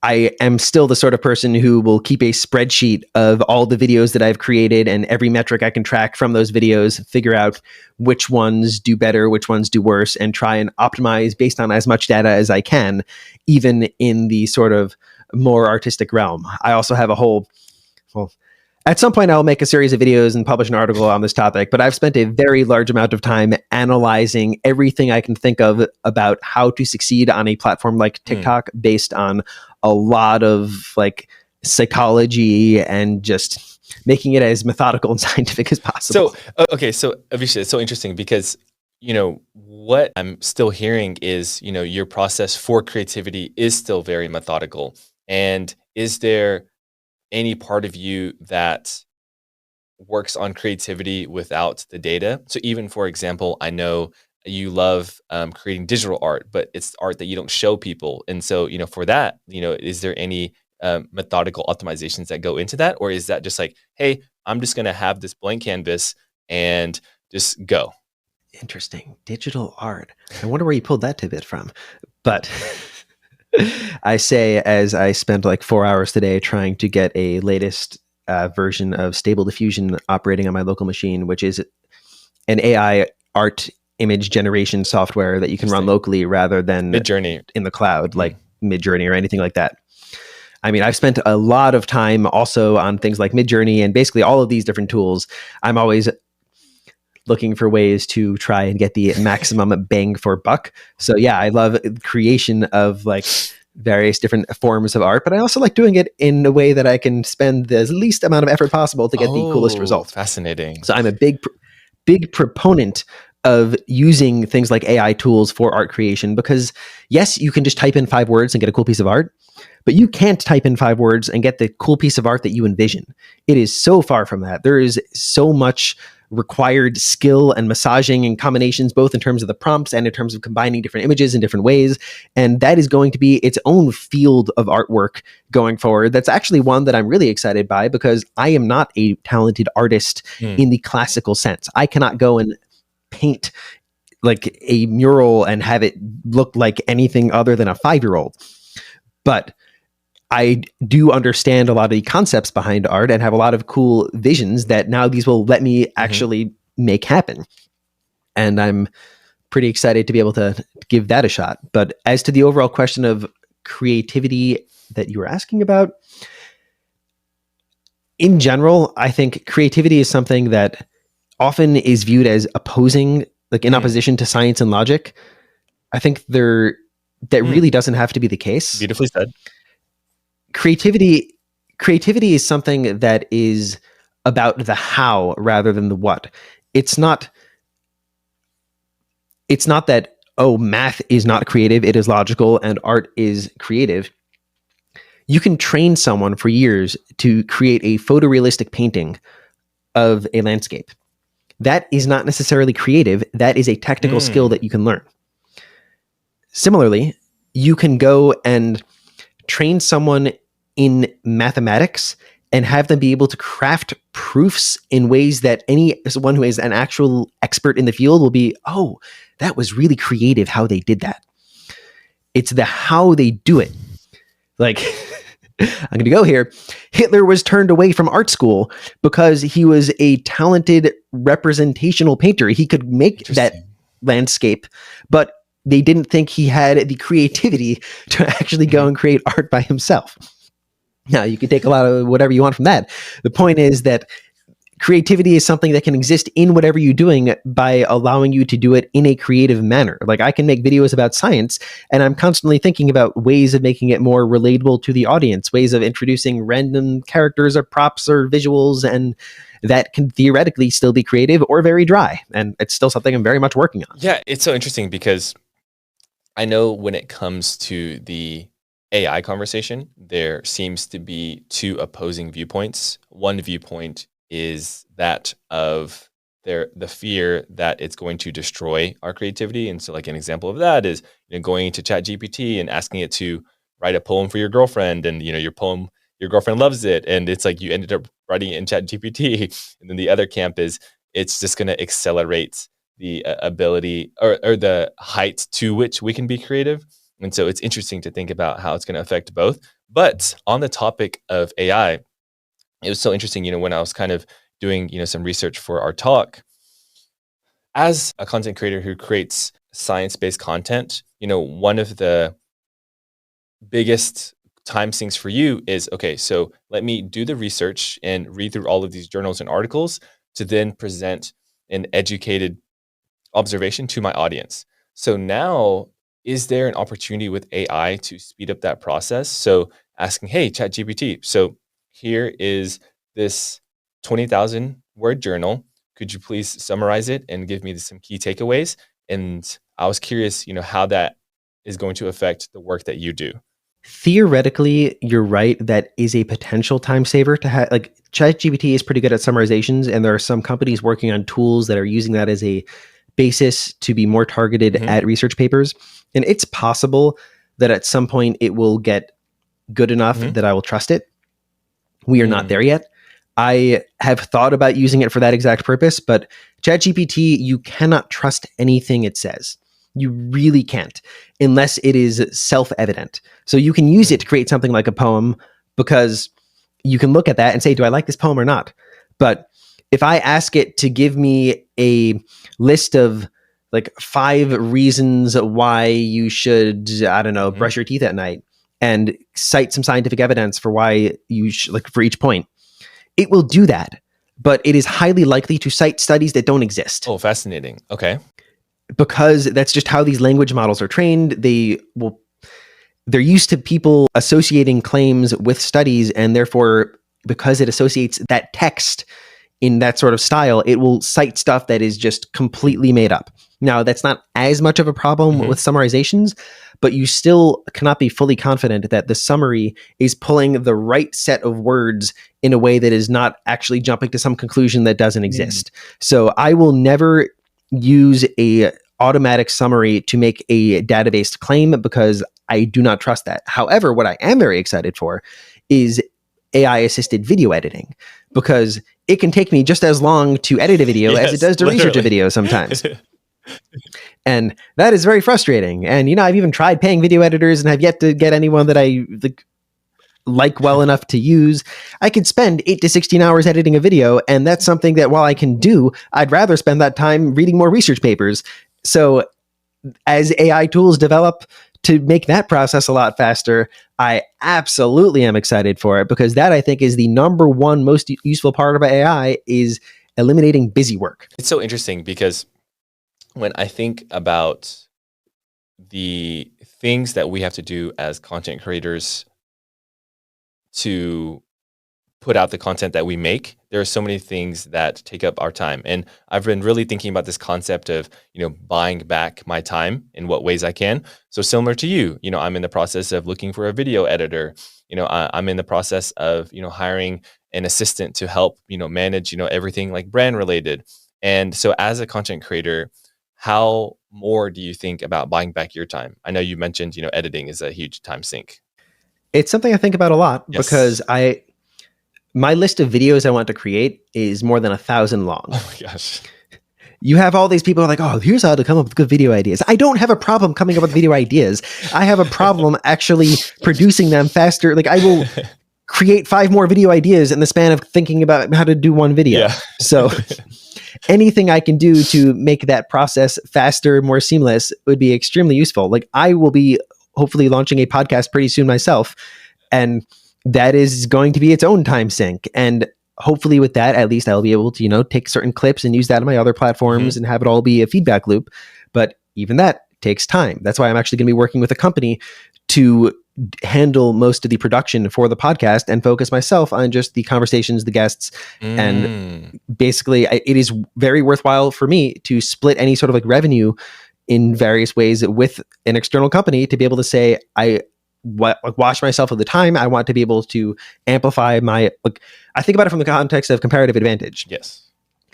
I am still the sort of person who will keep a spreadsheet of all the videos that I've created and every metric I can track from those videos, figure out which ones do better, which ones do worse, and try and optimize based on as much data as I can, even in the sort of more artistic realm. I also have a whole, well, at some point I'll make a series of videos and publish an article on this topic, but I've spent a very large amount of time analyzing everything I can think of about how to succeed on a platform like TikTok based on a lot of like psychology and just making it as methodical and scientific as possible.
So Avisha, it's so interesting because, what I'm still hearing is, your process for creativity is still very methodical. And is there any part of you that works on creativity without the data? So even, for example, I know you love creating digital art, but it's art that you don't show people. And so, for that, is there any methodical optimizations that go into that? Or is that just like, hey, I'm just going to have this blank canvas and just go?
Interesting. Digital art. I wonder where you pulled that tidbit from. But I say as I spent like 4 hours today trying to get a latest version of Stable Diffusion operating on my local machine, which is an AI art image generation software that you can run locally rather than
Midjourney
in the cloud, like Midjourney or anything like that. I mean, I've spent a lot of time also on things like Midjourney and basically all of these different tools. I'm always looking for ways to try and get the maximum bang for buck. So yeah, I love creation of like various different forms of art, but I also like doing it in a way that I can spend the least amount of effort possible to get the coolest results.
Fascinating.
So I'm a big proponent of using things like AI tools for art creation because yes, you can just type in 5 words and get a cool piece of art, but you can't type in 5 words and get the cool piece of art that you envision. It is so far from that. There is so much required skill and massaging and combinations, both in terms of the prompts and in terms of combining different images in different ways. And that is going to be its own field of artwork going forward. That's actually one that I'm really excited by because I am not a talented artist in the classical sense. I cannot go and paint like a mural and have it look like anything other than a 5-year-old. But I do understand a lot of the concepts behind art and have a lot of cool visions that now these will let me actually make happen. And I'm pretty excited to be able to give that a shot. But as to the overall question of creativity that you were asking about, in general, I think creativity is something that often is viewed as opposing, like in opposition to science and logic. I think that really doesn't have to be the case.
Beautifully said.
Creativity is something that is about the how rather than the what. It's not that, oh, math is not creative, it is logical, and art is creative. You can train someone for years to create a photorealistic painting of a landscape. That is not necessarily creative. That is a technical skill that you can learn. Similarly, you can go and train someone in mathematics and have them be able to craft proofs in ways that anyone who is an actual expert in the field will be, oh, that was really creative how they did that. It's the how they do it. Like, I'm going to go here. Hitler was turned away from art school because he was a talented representational painter. He could make that landscape, but they didn't think he had the creativity to actually go and create art by himself. Now, you can take a lot of whatever you want from that. The point is that creativity is something that can exist in whatever you're doing by allowing you to do it in a creative manner. Like I can make videos about science, and I'm constantly thinking about ways of making it more relatable to the audience, ways of introducing random characters or props or visuals, and that can theoretically still be creative or very dry. And it's still something I'm very much working on.
Yeah, it's so interesting because I know when it comes to the AI conversation, there seems to be 2 opposing viewpoints. One viewpoint is that of the fear that it's going to destroy our creativity. And so like an example of that is going to ChatGPT and asking it to write a poem for your girlfriend, and your girlfriend loves it, and it's like you ended up writing it in ChatGPT. And then the other camp is it's just going to accelerate the ability or the height to which we can be creative. And so it's interesting to think about how it's going to affect both. But on the topic of AI, it was so interesting, when I was kind of doing, some research for our talk, as a content creator who creates science-based content, one of the biggest time sinks for you is, okay, so let me do the research and read through all of these journals and articles to then present an educated observation to my audience. So now, is there an opportunity with AI to speed up that process? So asking, hey, ChatGPT, so here is this 20,000 word journal. Could you please summarize it and give me some key takeaways? And I was curious, how that is going to affect the work that you do.
Theoretically, you're right. That is a potential time saver to have. Like, ChatGPT is pretty good at summarizations, and there are some companies working on tools that are using that as a basis to be more targeted at research papers. And it's possible that at some point it will get good enough that I will trust it. We are not there yet. I have thought about using it for that exact purpose, but ChatGPT, you cannot trust anything it says. You really can't, unless it is self-evident. So you can use it to create something like a poem, because you can look at that and say, do I like this poem or not? But if I ask it to give me a list of like 5 reasons why you should, I don't know, brush your teeth at night, and cite some scientific evidence for why you should, like, for each point, it will do that. But it is highly likely to cite studies that don't exist.
Oh, fascinating. Okay.
Because that's just how these language models are trained. They're used to people associating claims with studies, and therefore, because it associates that text in that sort of style, it will cite stuff that is just completely made up. Now, that's not as much of a problem with summarizations, but you still cannot be fully confident that the summary is pulling the right set of words in a way that is not actually jumping to some conclusion that doesn't exist. So I will never use a automatic summary to make a database claim, because I do not trust that. However, what I am very excited for is AI assisted video editing, because it can take me just as long to edit a video as it does to research a video sometimes. And that is very frustrating. And, I've even tried paying video editors and have yet to get anyone that I like well enough to use. I could spend 8 to 16 hours editing a video, and that's something that, while I can do, I'd rather spend that time reading more research papers. So as AI tools develop to make that process a lot faster, I absolutely am excited for it, because that, I think, is the number one most useful part of AI, is eliminating busy work.
It's so interesting, because when I think about the things that we have to do as content creators to put out the content that we make, there are so many things that take up our time. And I've been really thinking about this concept of, buying back my time in what ways I can. So similar to you, I'm in the process of looking for a video editor. I'm in the process of, hiring an assistant to help, manage, everything like brand related. And so as a content creator, how more do you think about buying back your time? I know you mentioned, editing is a huge time sink.
It's something I think about a lot, because my list of videos I want to create is more than 1,000 long.
Oh my gosh.
You have all these people who are like, oh, here's how to come up with good video ideas. I don't have a problem coming up with video ideas. I have a problem actually producing them faster. Like, I will create 5 more video ideas in the span of thinking about how to do one video. Yeah. So anything I can do to make that process faster, more seamless, would be extremely useful. Like, I will be hopefully launching a podcast pretty soon myself, and that is going to be its own time sink. And hopefully with that, at least I'll be able to, take certain clips and use that on my other platforms and have it all be a feedback loop. But even that takes time. That's why I'm actually going to be working with a company to handle most of the production for the podcast and focus myself on just the conversations, the guests. And basically, it is very worthwhile for me to split any sort of like revenue in various ways with an external company, to be able to say, I wash myself of the time. I want to be able to amplify my, I think about it from the context of comparative advantage.
Yes.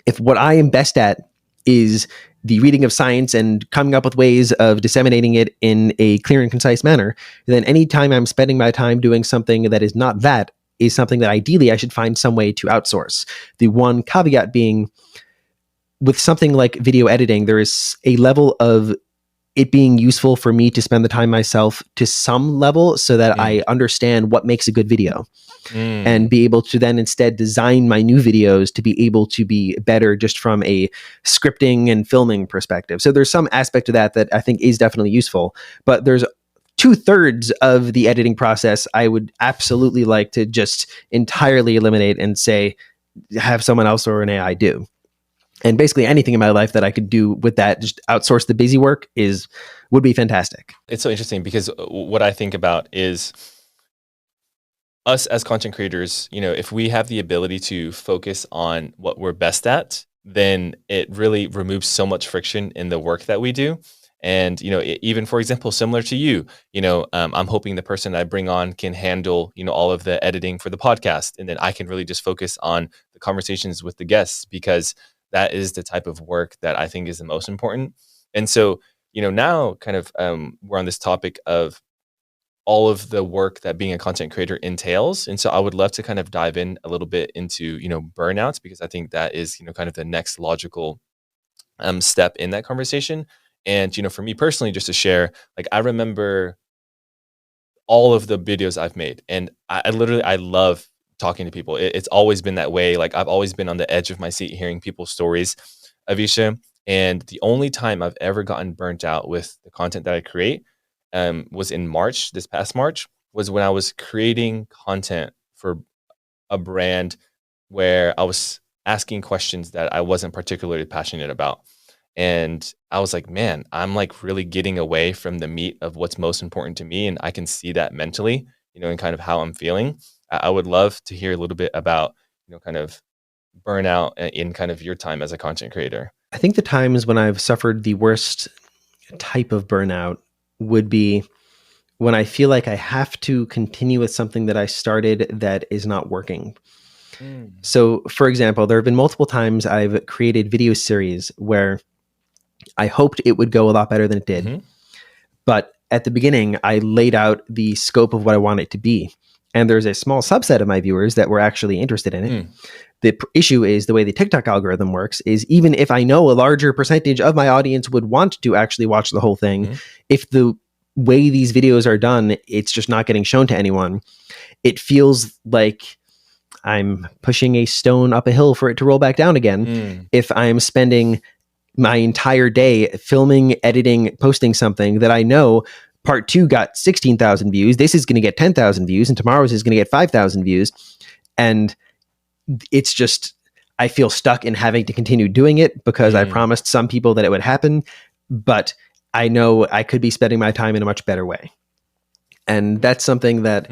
If what I am best at is the reading of science and coming up with ways of disseminating it in a clear and concise manner, then anytime I'm spending my time doing something that is not that, is something that ideally I should find some way to outsource. The one caveat being, with something like video editing, there is a level of it being useful for me to spend the time myself to some level so that I understand what makes a good video and be able to then instead design my new videos to be able to be better just from a scripting and filming perspective. So there's some aspect of that I think is definitely useful, but there's 2/3 of the editing process I would absolutely like to just entirely eliminate and say, have someone else or an AI do. And basically anything in my life that I could do with that, just outsource the busy work would be fantastic.
It's so interesting because what I think about is us as content creators, if we have the ability to focus on what we're best at, then it really removes so much friction in the work that we do. And, even for example, similar to you, I'm hoping the person I bring on can handle, all of the editing for the podcast. And then I can really just focus on the conversations with the guests, because that is the type of work that I think is the most important. And so, now kind of we're on this topic of all of the work that being a content creator entails. And so I would love to kind of dive in a little bit into, burnouts, because I think that is, kind of the next logical step in that conversation. And, for me personally, just to share, like, I remember all of the videos I've made, and I love talking to people. It's always been that way. Like, I've always been on the edge of my seat hearing people's stories, Avisha. And the only time I've ever gotten burnt out with the content that I create was in March, this past March, was when I was creating content for a brand where I was asking questions that I wasn't particularly passionate about. And I was like, man, I'm like really getting away from the meat of what's most important to me. And I can see that mentally, and kind of how I'm feeling. I would love to hear a little bit about, kind of burnout in kind of your time as a content creator.
I think the times when I've suffered the worst type of burnout would be when I feel like I have to continue with something that I started that is not working. So, for example, there have been multiple times I've created video series where I hoped it would go a lot better than it did. But at the beginning, I laid out the scope of what I want it to be. And there's a small subset of my viewers that were actually interested in it. The issue is the way the TikTok algorithm works is, even if I know a larger percentage of my audience would want to actually watch the whole thing, if the way these videos are done, it's just not getting shown to anyone. It feels like I'm pushing a stone up a hill for it to roll back down again. If I'm spending my entire day filming, editing, posting something that I know part 2 got 16,000 views, this is going to get 10,000 views, and tomorrow's is going to get 5,000 views. And it's just, I feel stuck in having to continue doing it because I promised some people that it would happen, but I know I could be spending my time in a much better way. And that's something that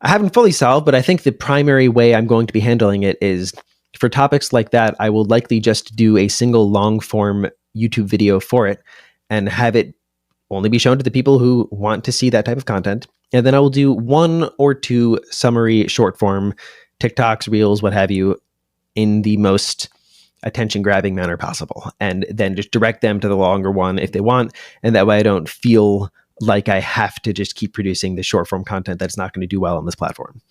I haven't fully solved, but I think the primary way I'm going to be handling it is, for topics like that, I will likely just do a single long form YouTube video for it and have it only be shown to the people who want to see that type of content. And then I will do 1 or 2 summary short form TikToks, Reels, what have you, in the most attention grabbing manner possible. And then just direct them to the longer one if they want. And that way I don't feel like I have to just keep producing the short form content that's not going to do well on this platform.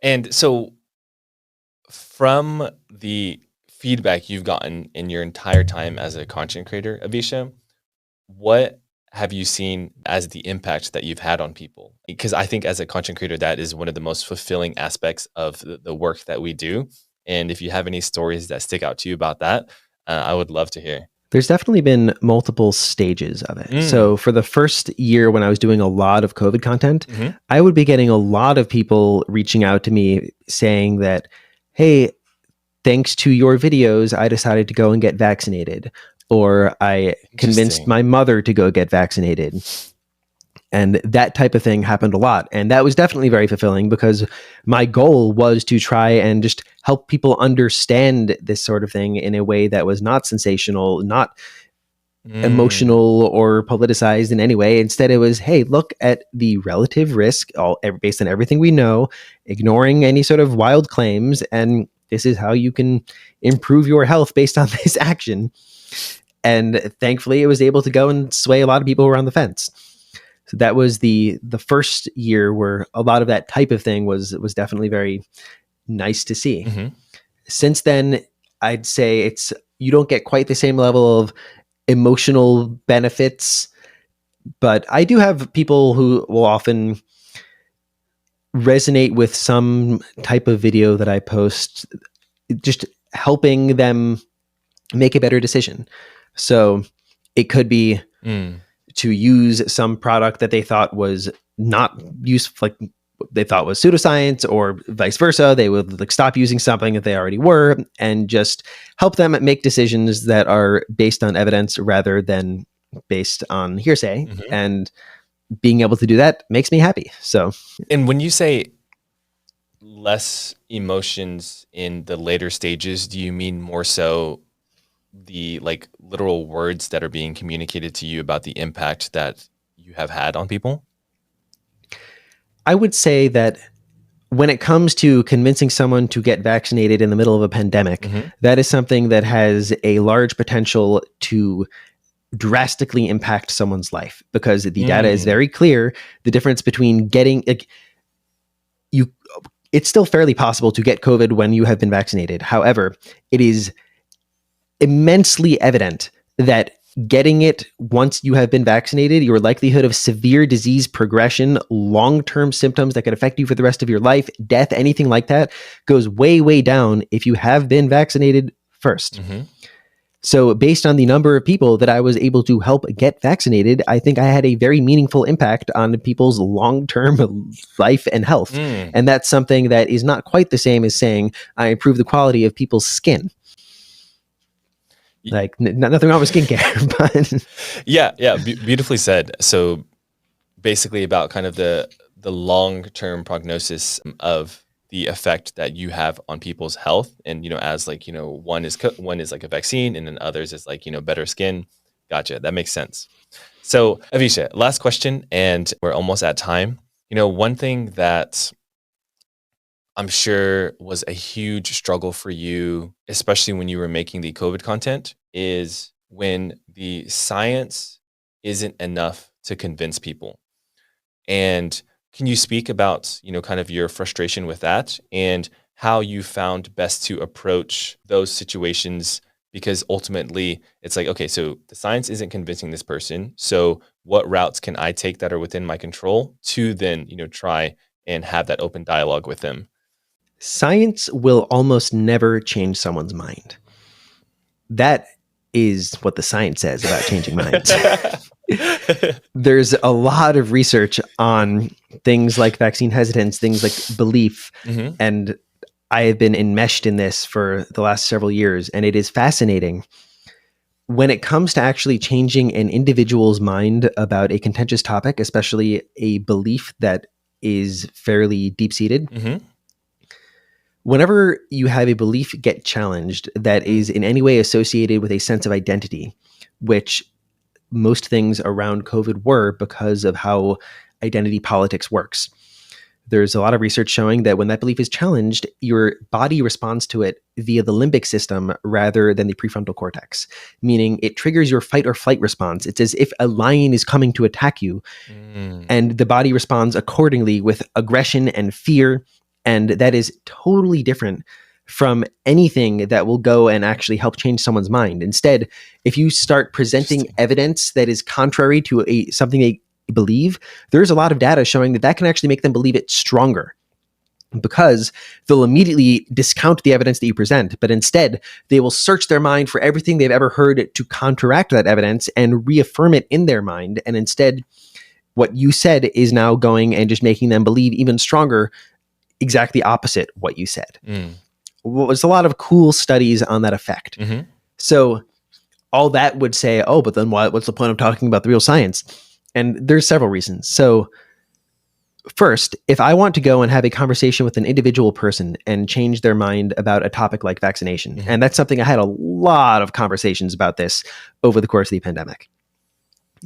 And so, from the feedback you've gotten in your entire time as a content creator, Avisha, what have you seen as the impact that you've had on people? Because I think as a content creator, that is one of the most fulfilling aspects of the work that we do. And if you have any stories that stick out to you about that, I would love to hear.
There's definitely been multiple stages of it. So for the first year when I was doing a lot of COVID content, I would be getting a lot of people reaching out to me saying that, hey, thanks to your videos, I decided to go and get vaccinated, or I convinced my mother to go get vaccinated. And that type of thing happened a lot. And that was definitely very fulfilling because my goal was to try and just help people understand this sort of thing in a way that was not sensational, not emotional or politicized in any way. Instead, it was, hey, look at the relative risk based on everything we know, ignoring any sort of wild claims. And this is how you can improve your health based on this action. And thankfully, it was able to go and sway a lot of people who were on the fence. So that was the first year where a lot of that type of thing was definitely very nice to see. Since then, I'd say you don't get quite the same level of emotional benefits. But I do have people who will often resonate with some type of video that I post, just helping them make a better decision. So it could be to use some product that they thought was not useful, like they thought was pseudoscience, or vice versa. They would like stop using something that they already were, and just help them make decisions that are based on evidence rather than based on hearsay. And being able to do that makes me happy. So,
and when you say less emotions in the later stages, do you mean more so the like literal words that are being communicated to you about the impact that you have had on people?
I would say that when it comes to convincing someone to get vaccinated in the middle of a pandemic, that is something that has a large potential to drastically impact someone's life, because the data is very clear. The difference between getting it's still fairly possible to get COVID when you have been vaccinated. However, it is immensely evident that getting it once you have been vaccinated, your likelihood of severe disease progression, long-term symptoms that could affect you for the rest of your life, death, anything like that, goes way, way down if you have been vaccinated first. So based on the number of people that I was able to help get vaccinated, I think I had a very meaningful impact on people's long-term life and health. And that's something that is not quite the same as saying I improve the quality of people's skin. Like nothing wrong with skincare, but
yeah, beautifully said. So basically about kind of the long-term prognosis of the effect that you have on people's health. And, as like, one is like a vaccine, and then others is like, better skin. Gotcha. That makes sense. So Avisha, last question, and we're almost at time. One thing that I'm sure was a huge struggle for you, especially when you were making the COVID content, is when the science isn't enough to convince people. And can you speak about, kind of your frustration with that and how you found best to approach those situations? Because ultimately it's like, okay, so the science isn't convincing this person. So what routes can I take that are within my control to then, try and have that open dialogue with them?
Science will almost never change someone's mind. That is what the science says about changing minds. There's a lot of research on things like vaccine hesitance, things like belief, and I have been enmeshed in this for the last several years, and it is fascinating. When it comes to actually changing an individual's mind about a contentious topic, especially a belief that is fairly deep-seated, whenever you have a belief get challenged that is in any way associated with a sense of identity, which most things around COVID were because of how identity politics works. There's a lot of research showing that when that belief is challenged, your body responds to it via the limbic system rather than the prefrontal cortex, meaning it triggers your fight or flight response. It's as if a lion is coming to attack you, and the body responds accordingly with aggression and fear. And that is totally different from anything that will go and actually help change someone's mind. Instead, if you start presenting evidence that is contrary to something they believe, there's a lot of data showing that can actually make them believe it stronger, because they'll immediately discount the evidence that you present, but instead they will search their mind for everything they've ever heard to counteract that evidence and reaffirm it in their mind. And instead, what you said is now going and just making them believe even stronger exactly opposite what you said. Well, there's a lot of cool studies on that effect. So all that would say, oh, but then what's the point of talking about the real science? And there's several reasons. So first, if I want to go and have a conversation with an individual person and change their mind about a topic like vaccination, and that's something I had a lot of conversations about this over the course of the pandemic.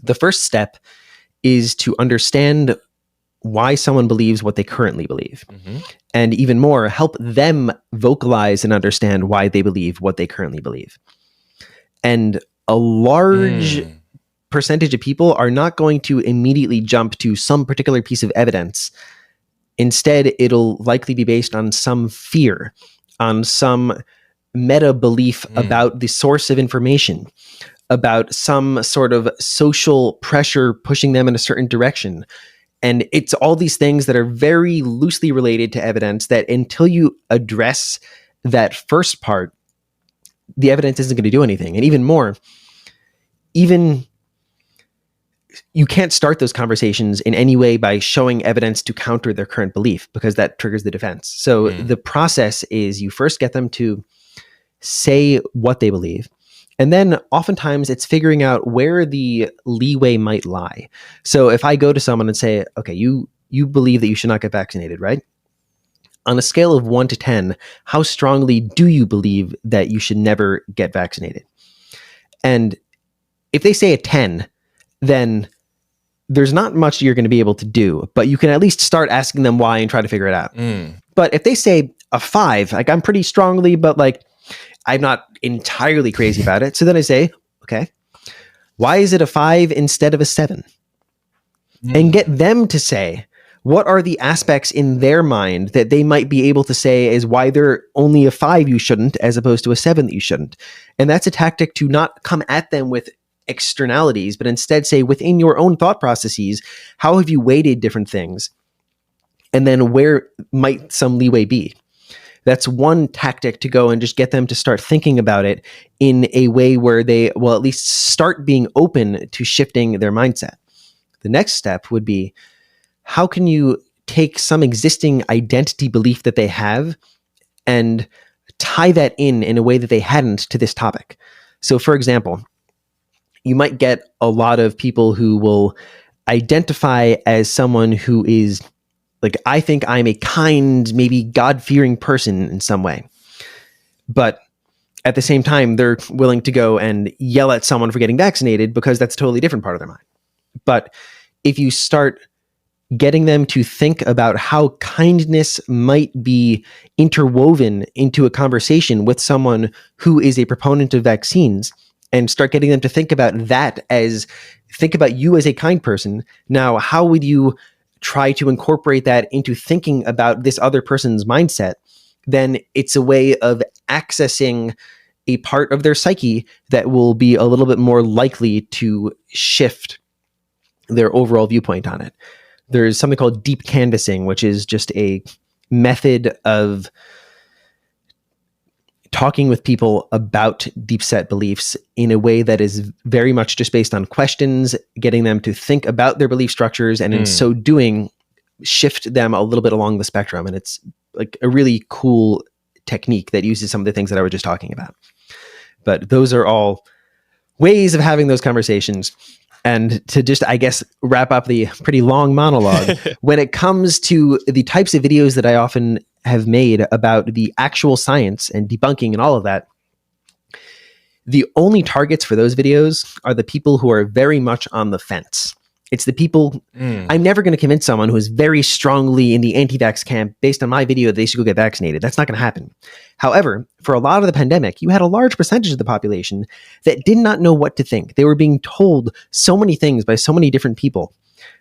The first step is to understand why someone believes what they currently believe. And even more, help them vocalize and understand why they believe what they currently believe. And a large percentage of people are not going to immediately jump to some particular piece of evidence. Instead, it'll likely be based on some fear, on some meta belief about the source of information, about some sort of social pressure pushing them in a certain direction. And it's all these things that are very loosely related to evidence that until you address that first part, the evidence isn't going to do anything. And even more, even you can't start those conversations in any way by showing evidence to counter their current belief, because that triggers the defense. So the process is you first get them to say what they believe. And then oftentimes it's figuring out where the leeway might lie. So if I go to someone and say, okay, you believe that you should not get vaccinated, right? On a scale of 1 to 10, how strongly do you believe that you should never get vaccinated? And if they say a 10, then there's not much you're going to be able to do, but you can at least start asking them why and try to figure it out. But if they say a 5, like I'm pretty strongly, but like I'm not entirely crazy about it. So then I say, okay, why is it a 5 instead of a 7? And get them to say, what are the aspects in their mind that they might be able to say is why they're only a 5 you shouldn't, as opposed to a 7 that you shouldn't. And that's a tactic to not come at them with externalities, but instead say within your own thought processes, how have you weighted different things? And then where might some leeway be? That's one tactic to go and just get them to start thinking about it in a way where they will at least start being open to shifting their mindset. The next step would be, how can you take some existing identity belief that they have and tie that in a way that they hadn't to this topic? So for example, you might get a lot of people who will identify as someone who is like, I think I'm a kind, maybe God-fearing person in some way. But at the same time, they're willing to go and yell at someone for getting vaccinated because that's a totally different part of their mind. But if you start getting them to think about how kindness might be interwoven into a conversation with someone who is a proponent of vaccines, and start getting them to think about that as, think about you as a kind person. Now, how would you try to incorporate that into thinking about this other person's mindset? Then it's a way of accessing a part of their psyche that will be a little bit more likely to shift their overall viewpoint on it. There's something called deep canvassing, which is just a method of talking with people about deep set beliefs in a way that is very much just based on questions, getting them to think about their belief structures, and in so doing, shift them a little bit along the spectrum. And it's like a really cool technique that uses some of the things that I was just talking about. But those are all ways of having those conversations. And to just, I guess, wrap up the pretty long monologue, when it comes to the types of videos that I often have made about the actual science and debunking and all of that, the only targets for those videos are the people who are very much on the fence. It's the people, I'm never going to convince someone who is very strongly in the anti-vax camp based on my video that they should go get vaccinated. That's not going to happen. However, for a lot of the pandemic, you had a large percentage of the population that did not know what to think. They were being told so many things by so many different people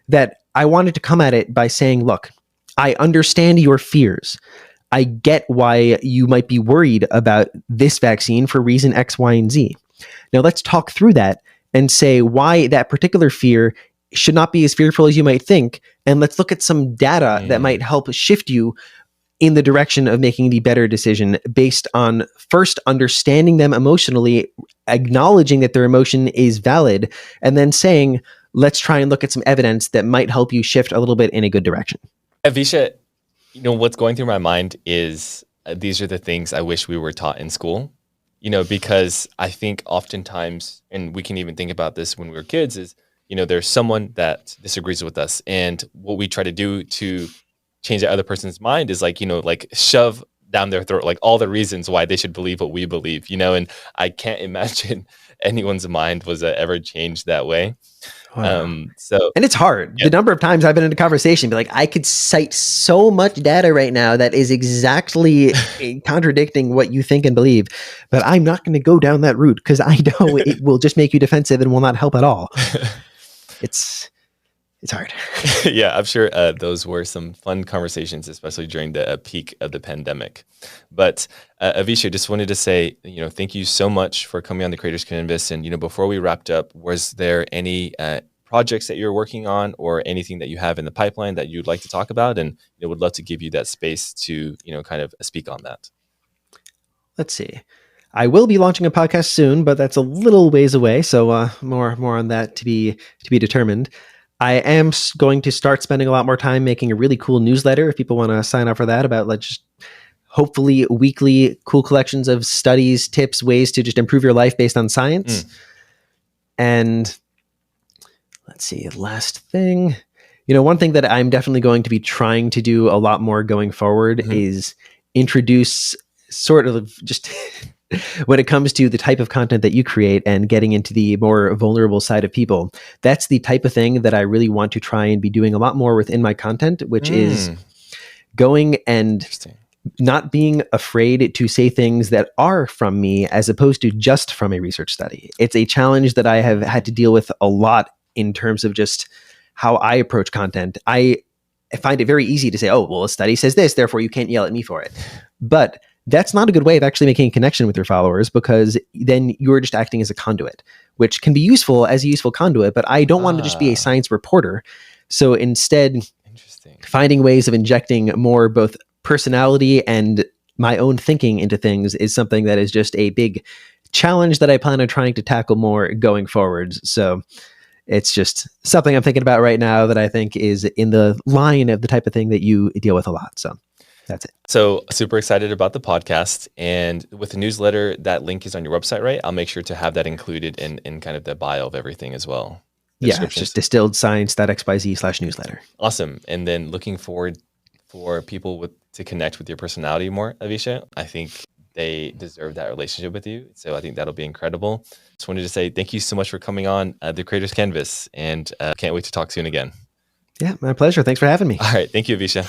that I wanted to come at it by saying, look, I understand your fears. I get why you might be worried about this vaccine for reason X, Y, and Z. Now let's talk through that and say why that particular fear should not be as fearful as you might think. And let's look at some data that might help shift you in the direction of making the better decision based on first understanding them emotionally, acknowledging that their emotion is valid, and then saying, let's try and look at some evidence that might help you shift a little bit in a good direction.
Avisha, what's going through my mind is these are the things I wish we were taught in school, because I think oftentimes, and we can even think about this when we were kids, is, there's someone that disagrees with us. And what we try to do to change the other person's mind is like shove down their throat, like all the reasons why they should believe what we believe, and I can't imagine anyone's mind was ever changed that way.
Wow. And it's hard. Yeah. The number of times I've been in a conversation, be like, I could cite so much data right now that is exactly contradicting what you think and believe, but I'm not going to go down that route because I know it will just make you defensive and will not help at all. it's hard.
Yeah, I'm sure those were some fun conversations, especially during the peak of the pandemic. But Avisha, just wanted to say, thank you so much for coming on the Creators Canvas. And, before we wrapped up, was there any projects that you're working on or anything that you have in the pipeline that you'd like to talk about? And would love to give you that space to, kind of speak on that.
Let's see. I will be launching a podcast soon, but that's a little ways away. So more on that to be determined. I am going to start spending a lot more time making a really cool newsletter. If people want to sign up for that, about just hopefully weekly cool collections of studies, tips, ways to just improve your life based on science. And let's see, last thing. One thing that I'm definitely going to be trying to do a lot more going forward is introduce sort of just when it comes to the type of content that you create and getting into the more vulnerable side of people. That's the type of thing that I really want to try and be doing a lot more within my content, which is going and not being afraid to say things that are from me as opposed to just from a research study. It's a challenge that I have had to deal with a lot in terms of just how I approach content. I find it very easy to say, oh, well, a study says this, therefore you can't yell at me for it. But that's not a good way of actually making a connection with your followers, because then you're just acting as a conduit, which can be useful as a useful conduit, but I don't want to just be a science reporter. So instead, finding ways of injecting more both personality and my own thinking into things is something that is just a big challenge that I plan on trying to tackle more going forwards. So it's just something I'm thinking about right now that I think is in the line of the type of thing that you deal with a lot. So that's it.
So super excited about the podcast, and with the newsletter, that link is on your website, right? I'll make sure to have that included in kind of the bio of everything as well.
Yeah, it's just distilledscience.xyz/newsletter.
Awesome. And then looking forward for people to connect with your personality more, Avisha. I think they deserve that relationship with you. So I think that'll be incredible. Just wanted to say thank you so much for coming on the Creators Canvas, and can't wait to talk soon again.
Yeah, my pleasure. Thanks for having me.
All right. Thank you, Avisha.